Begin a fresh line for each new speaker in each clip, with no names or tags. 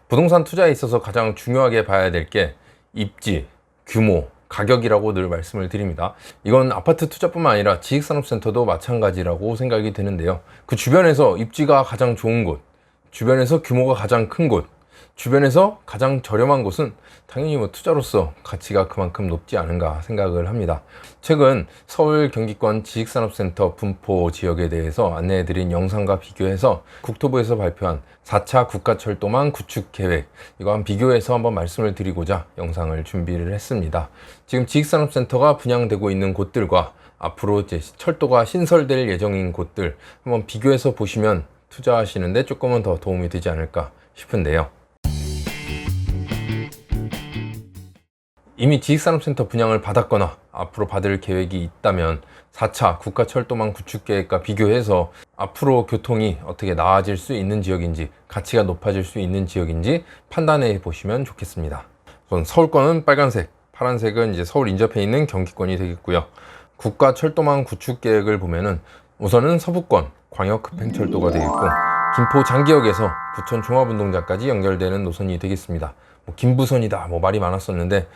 부동산 투자에 있어서 가장 중요하게 봐야 될 게 입지, 규모, 가격이라고 늘 말씀을 드립니다. 이건 아파트 투자뿐만 아니라 지식산업센터도 마찬가지라고 생각이 드는데요. 그 주변에서 입지가 가장 좋은 곳, 주변에서 규모가 가장 큰 곳, 주변에서 가장 저렴한 곳은 당연히 투자로서 가치가 그만큼 높지 않은가 생각을 합니다. 최근 서울 경기권 지식산업센터 분포 지역에 대해서 안내해드린 영상과 비교해서 국토부에서 발표한 4차 국가철도망 구축 계획, 이거 비교해서 한번 말씀을 드리고자 영상을 준비를 했습니다. 지금 지식산업센터가 분양되고 있는 곳들과 앞으로 이제 철도가 신설될 예정인 곳들 한번 비교해서 보시면 투자하시는데 조금은 더 도움이 되지 않을까 싶은데요. 이미 지식산업센터 분양을 받았거나 앞으로 받을 계획이 있다면 4차 국가철도망 구축계획과 비교해서 앞으로 교통이 어떻게 나아질 수 있는 지역인지, 가치가 높아질 수 있는 지역인지 판단해 보시면 좋겠습니다. 우선 서울권은 빨간색, 파란색은 이제 서울 인접해 있는 경기권이 되겠고요. 국가철도망 구축계획을 보면은 우선은 서부권 광역급행철도가 되겠고, 김포 장기역에서 부천 종합운동장까지 연결되는 노선이 되겠습니다. 김부선이다 말이 많았었는데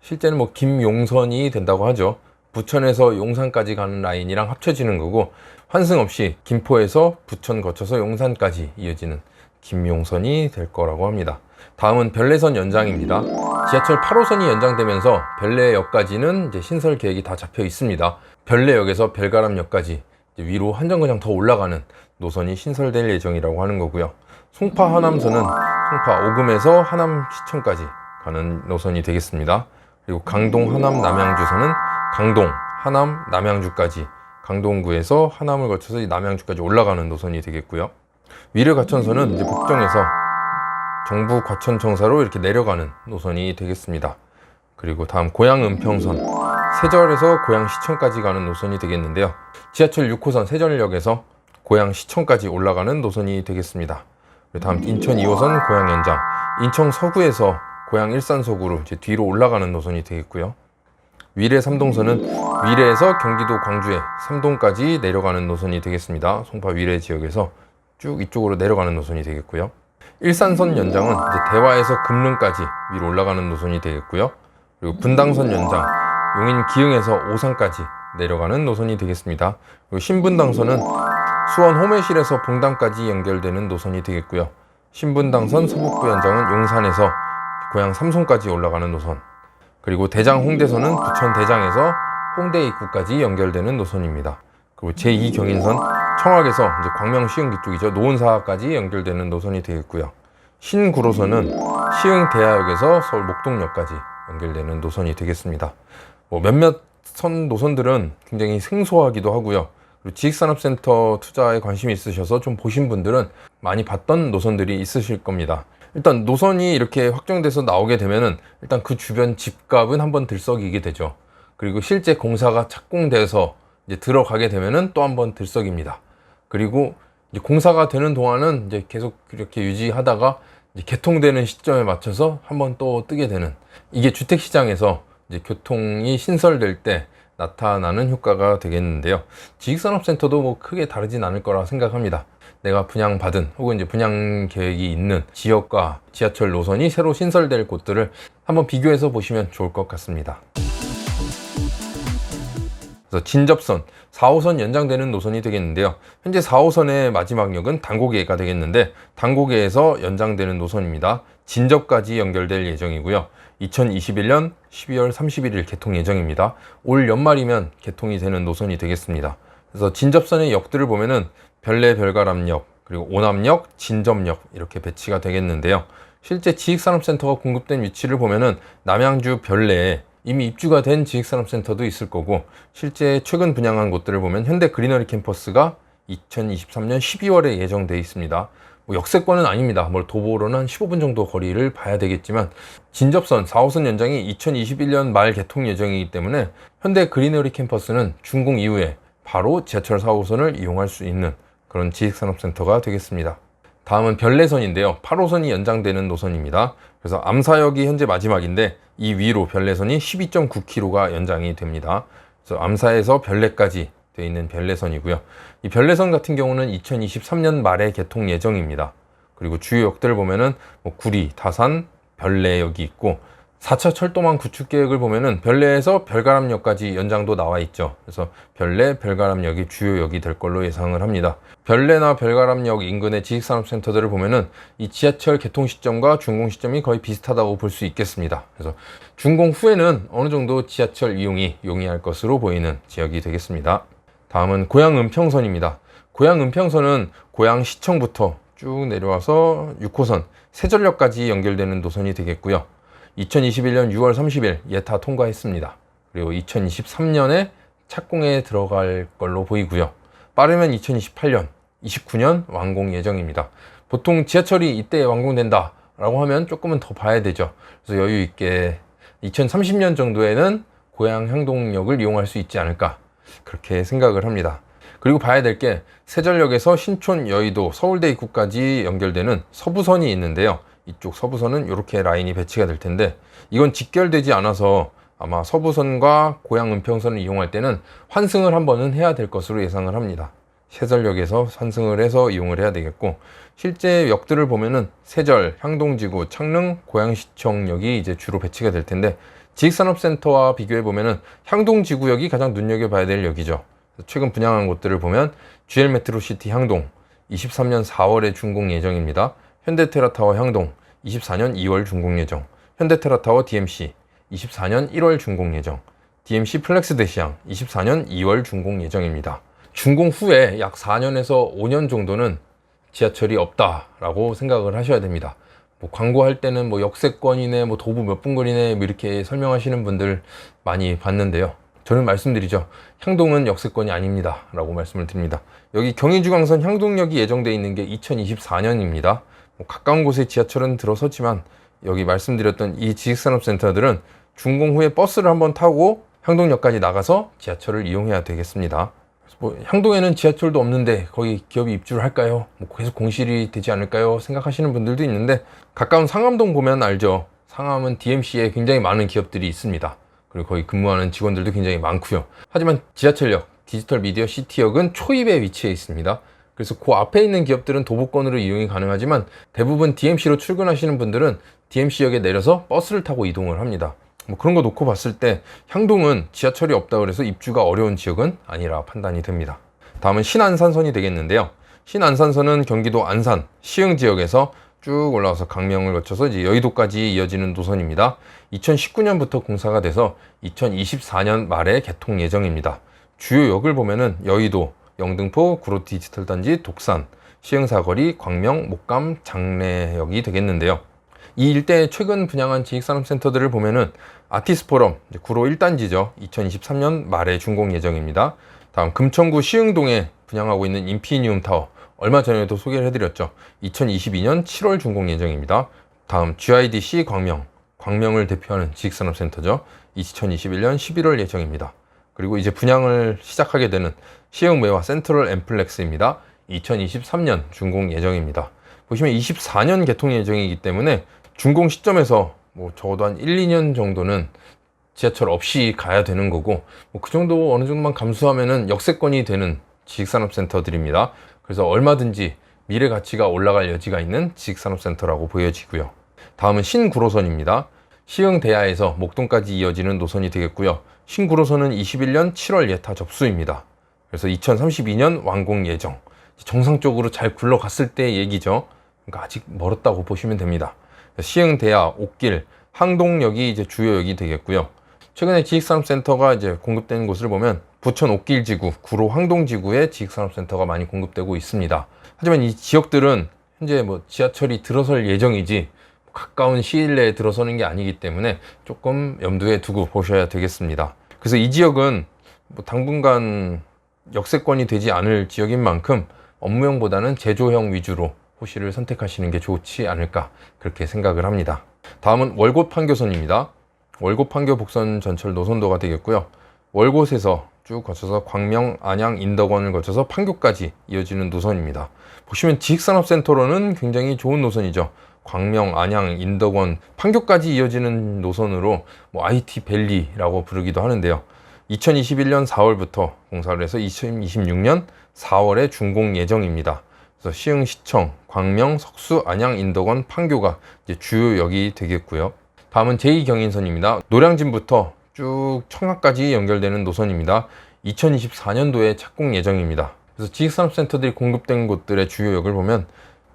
실제는 김용선이 된다고 하죠. 부천에서 용산까지 가는 라인이랑 합쳐지는 거고, 환승 없이 김포에서 부천 거쳐서 용산까지 이어지는 김용선이 될 거라고 합니다. 다음은 별내선 연장입니다. 지하철 8호선이 연장되면서 별내역까지는 이제 신설 계획이 다 잡혀 있습니다. 별내역에서 별가람역까지 위로 한 정거장 더 올라가는 노선이 신설될 예정이라고 하는 거고요. 송파 하남선은 송파 오금에서 하남시청까지 가는 노선이 되겠습니다. 그리고 강동 하남 남양주선은 강동 하남 남양주까지, 강동구에서 하남을 거쳐서 남양주까지 올라가는 노선이 되겠고요. 위례 과천선은 이제 복정에서 정부 과천청사로 이렇게 내려가는 노선이 되겠습니다. 그리고 다음 고양 은평선, 세절에서 고양시청까지 가는 노선이 되겠는데요. 지하철 6호선 세절역에서 고양시청까지 올라가는 노선이 되겠습니다. 다음 인천 2호선 고양 연장, 인천 서구에서 고양 일산서구로 이제 뒤로 올라가는 노선이 되겠고요. 위례 3동선은 위례에서 경기도 광주에 3동까지 내려가는 노선이 되겠습니다. 송파 위례 지역에서 쭉 이쪽으로 내려가는 노선이 되겠고요. 일산선 연장은 이제 대화에서 금릉까지 위로 올라가는 노선이 되겠고요. 그리고 분당선 연장, 용인 기흥에서 오산까지 내려가는 노선이 되겠습니다. 그리고 신분당선은 수원 호매실에서 봉담까지 연결되는 노선이 되겠고요. 신분당선 서북부 연장은 용산에서 고양 삼송까지 올라가는 노선, 그리고 대장 홍대선은 부천 대장에서 홍대 입구까지 연결되는 노선입니다. 그리고 제2경인선 청학에서 이제 광명 시흥 뒤쪽이죠. 노은사까지 연결되는 노선이 되겠고요. 신구로선은 시흥 대하역에서 서울 목동역까지 연결되는 노선이 되겠습니다. 몇몇 선 노선들은 굉장히 생소하기도 하고요. 그리고 지식산업센터 투자에 관심이 있으셔서 좀 보신 분들은 많이 봤던 노선들이 있으실 겁니다. 일단 노선이 이렇게 확정돼서 나오게 되면은 일단 그 주변 집값은 한번 들썩이게 되죠. 그리고 실제 공사가 착공돼서 이제 들어가게 되면은 또 한번 들썩입니다. 그리고 이제 공사가 되는 동안은 이제 계속 이렇게 유지하다가 이제 개통되는 시점에 맞춰서 한번 또 뜨게 되는, 이게 주택시장에서 이제 교통이 신설될 때 나타나는 효과가 되겠는데요. 지식산업센터도 크게 다르진 않을 거라 생각합니다. 내가 분양받은 혹은 이제 분양 계획이 있는 지역과 지하철 노선이 새로 신설될 곳들을 한번 비교해서 보시면 좋을 것 같습니다. 그래서 진접선 4호선 연장되는 노선이 되겠는데요. 현재 4호선의 마지막 역은 당고개가 되겠는데, 당고개에서 연장되는 노선입니다. 진접까지 연결될 예정이고요. 2021년 12월 31일 개통 예정입니다. 올 연말이면 개통이 되는 노선이 되겠습니다. 그래서 진접선의 역들을 보면은 별내 별가람역, 그리고 오남역, 진접역 이렇게 배치가 되겠는데요. 실제 지식산업센터가 공급된 위치를 보면은 남양주 별내에 이미 입주가 된 지식산업센터도 있을 거고, 실제 최근 분양한 곳들을 보면 현대 그리너리 캠퍼스가 2023년 12월에 예정되어 있습니다. 역세권은 아닙니다. 도보로는 한 15분 정도 거리를 봐야 되겠지만, 진접선 4호선 연장이 2021년 말 개통 예정이기 때문에 현대 그리너리 캠퍼스는 준공 이후에 바로 지하철 4호선을 이용할 수 있는 그런 지식산업센터가 되겠습니다. 다음은 별내선인데요. 8호선이 연장되는 노선입니다. 그래서 암사역이 현재 마지막인데 이 위로 별내선이 12.9km가 연장이 됩니다. 그래서 암사에서 별내까지 되어 있는 별내선이고요. 이 별내선 같은 경우는 2023년 말에 개통 예정입니다. 그리고 주요 역들을 보면은 뭐 구리, 다산, 별내역이 있고 4차 철도망 구축 계획을 보면은 별내에서 별가람역까지 연장도 나와 있죠. 그래서 별내, 별가람역이 주요 역이 될 걸로 예상을 합니다. 별내나 별가람역 인근의 지식산업센터들을 보면은 이 지하철 개통 시점과 준공 시점이 거의 비슷하다고 볼 수 있겠습니다. 그래서 준공 후에는 어느 정도 지하철 이용이 용이할 것으로 보이는 지역이 되겠습니다. 다음은 고양 은평선입니다. 고양 은평선은 고양시청부터 쭉 내려와서 6호선 세전역까지 연결되는 노선이 되겠고요. 2021년 6월 30일 예타 통과했습니다. 그리고 2023년에 착공에 들어갈 걸로 보이고요. 빠르면 2028년, 29년 완공 예정입니다. 보통 지하철이 이때 완공된다 라고 하면 조금은 더 봐야 되죠. 그래서 여유 있게 2030년 정도에는 고양 향동역을 이용할 수 있지 않을까 그렇게 생각을 합니다. 그리고 봐야 될 게 세전역에서 신촌, 여의도, 서울대 입구까지 연결되는 서부선이 있는데요. 이쪽 서부선은 이렇게 라인이 배치가 될 텐데 이건 직결되지 않아서 아마 서부선과 고양 은평선을 이용할 때는 환승을 한 번은 해야 될 것으로 예상을 합니다. 세전역에서 환승을 해서 이용을 해야 되겠고, 실제 역들을 보면은 세절, 향동지구, 창릉, 고양시청역이 이제 주로 배치가 될 텐데 지식산업센터와 비교해 보면은 향동지구역이 가장 눈여겨봐야 될 역이죠. 최근 분양한 곳들을 보면 GL메트로시티 향동 23년 4월에 준공 예정입니다. 현대테라타워 향동 24년 2월 준공 예정, 현대테라타워 DMC 24년 1월 준공 예정, DMC 플렉스 대시양 24년 2월 준공 예정입니다. 준공 후에 약 4년에서 5년 정도는 지하철이 없다라고 생각을 하셔야 됩니다. 뭐 광고할 때는 뭐 역세권이네, 뭐 도보 몇 분 거리네, 뭐 이렇게 설명하시는 분들 많이 봤는데요. 저는 말씀드리죠. 향동은 역세권이 아닙니다 라고 말씀을 드립니다. 여기 경의중앙선 향동역이 예정되어 있는 게 2024년입니다. 뭐 가까운 곳에 지하철은 들어섰지만 여기 말씀드렸던 이 지식산업센터들은 준공 후에 버스를 한번 타고 향동역까지 나가서 지하철을 이용해야 되겠습니다. 뭐 향동에는 지하철도 없는데 거기 기업이 입주를 할까요? 뭐 계속 공실이 되지 않을까요? 생각하시는 분들도 있는데 가까운 상암동 보면 알죠. 상암은 DMC에 굉장히 많은 기업들이 있습니다. 그리고 거기 근무하는 직원들도 굉장히 많고요. 하지만 지하철역, 디지털 미디어 시티역은 초입에 위치해 있습니다. 그래서 그 앞에 있는 기업들은 도보권으로 이용이 가능하지만 대부분 DMC로 출근하시는 분들은 DMC역에 내려서 버스를 타고 이동을 합니다. 뭐 그런 거 놓고 봤을 때 향동은 지하철이 없다 그래서 입주가 어려운 지역은 아니라 판단이 됩니다. 다음은 신안산선이 되겠는데요. 신안산선은 경기도 안산, 시흥 지역에서 쭉 올라와서 강명을 거쳐서 이제 여의도까지 이어지는 노선입니다. 2019년부터 공사가 돼서 2024년 말에 개통 예정입니다. 주요 역을 보면은 여의도, 영등포, 구로 디지털 단지, 독산, 시흥사거리, 광명, 목감, 장래역이 되겠는데요. 이 일대에 최근 분양한 지식산업센터들을 보면은 아티스포럼, 구로 1단지죠. 2023년 말에 준공 예정입니다. 다음 금천구 시흥동에 분양하고 있는 인피니움 타워, 얼마 전에도 소개를 해드렸죠. 2022년 7월 준공 예정입니다. 다음 GIDC 광명, 광명을 대표하는 지식산업센터죠. 2021년 11월 예정입니다. 그리고 이제 분양을 시작하게 되는 시흥매화 센트럴 엠플렉스입니다. 2023년 준공 예정입니다. 보시면 24년 개통 예정이기 때문에 준공 시점에서 뭐 적어도 한 1, 2년 정도는 지하철 없이 가야 되는 거고, 뭐 그 정도 어느 정도만 감수하면은 역세권이 되는 지식산업센터들입니다. 그래서 얼마든지 미래 가치가 올라갈 여지가 있는 지식산업센터라고 보여지고요. 다음은 신구로선입니다. 시흥대야에서 목동까지 이어지는 노선이 되겠고요. 신구로선은 21년 7월 예타 접수입니다. 그래서 2032년 완공 예정. 정상적으로 잘 굴러갔을 때 얘기죠. 그러니까 아직 멀었다고 보시면 됩니다. 시흥대야, 옥길, 항동역이 이제 주요역이 되겠고요. 최근에 지식산업센터가 이제 공급되는 곳을 보면 부천 옥길지구, 구로 항동지구에 지식산업센터가 많이 공급되고 있습니다. 하지만 이 지역들은 현재 뭐 지하철이 들어설 예정이지 가까운 시일 내에 들어서는 게 아니기 때문에 조금 염두에 두고 보셔야 되겠습니다. 그래서 이 지역은 뭐 당분간 역세권이 되지 않을 지역인 만큼 업무형보다는 제조형 위주로 호시를 선택하시는 게 좋지 않을까 그렇게 생각을 합니다. 다음은 월곶 판교선입니다. 월곶 판교 복선 전철 노선도가 되겠고요. 월곶에서 쭉 거쳐서 광명, 안양, 인덕원을 거쳐서 판교까지 이어지는 노선입니다. 보시면 지식산업센터로는 굉장히 좋은 노선이죠. 광명, 안양, 인덕원, 판교까지 이어지는 노선으로 뭐 IT밸리라고 부르기도 하는데요. 2021년 4월부터 공사를 해서 2026년 4월에 준공 예정입니다. 그래서 시흥시청, 광명, 석수, 안양, 인덕원, 판교가 이제 주요역이 되겠고요. 다음은 제2경인선입니다. 노량진부터 쭉 청라까지 연결되는 노선입니다. 2024년도에 착공 예정입니다. 그래서 지식산업센터들이 공급된 곳들의 주요역을 보면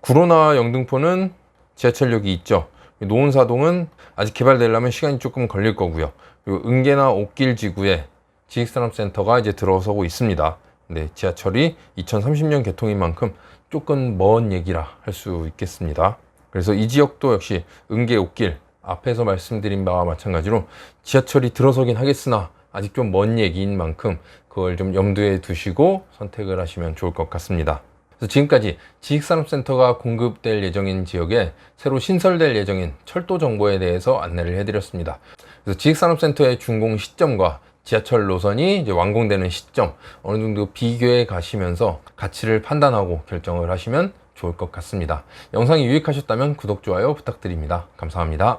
구로나 영등포는 지하철역이 있죠. 노원사동은 아직 개발되려면 시간이 조금 걸릴 거고요. 그리고 은계나 옥길 지구에 지식산업센터가 이제 들어서고 있습니다. 네, 지하철이 2030년 개통인 만큼 조금 먼 얘기라 할 수 있겠습니다. 그래서 이 지역도 역시 은계, 옥길 앞에서 말씀드린 바와 마찬가지로 지하철이 들어서긴 하겠으나 아직 좀 먼 얘기인 만큼 그걸 좀 염두에 두시고 선택을 하시면 좋을 것 같습니다. 그래서 지금까지 지식산업센터가 공급될 예정인 지역에 새로 신설될 예정인 철도 정보에 대해서 안내를 해드렸습니다. 그래서 지식산업센터의 준공 시점과 지하철 노선이 이제 완공되는 시점 어느 정도 비교해 가시면서 가치를 판단하고 결정을 하시면 좋을 것 같습니다. 영상이 유익하셨다면 구독, 좋아요 부탁드립니다. 감사합니다.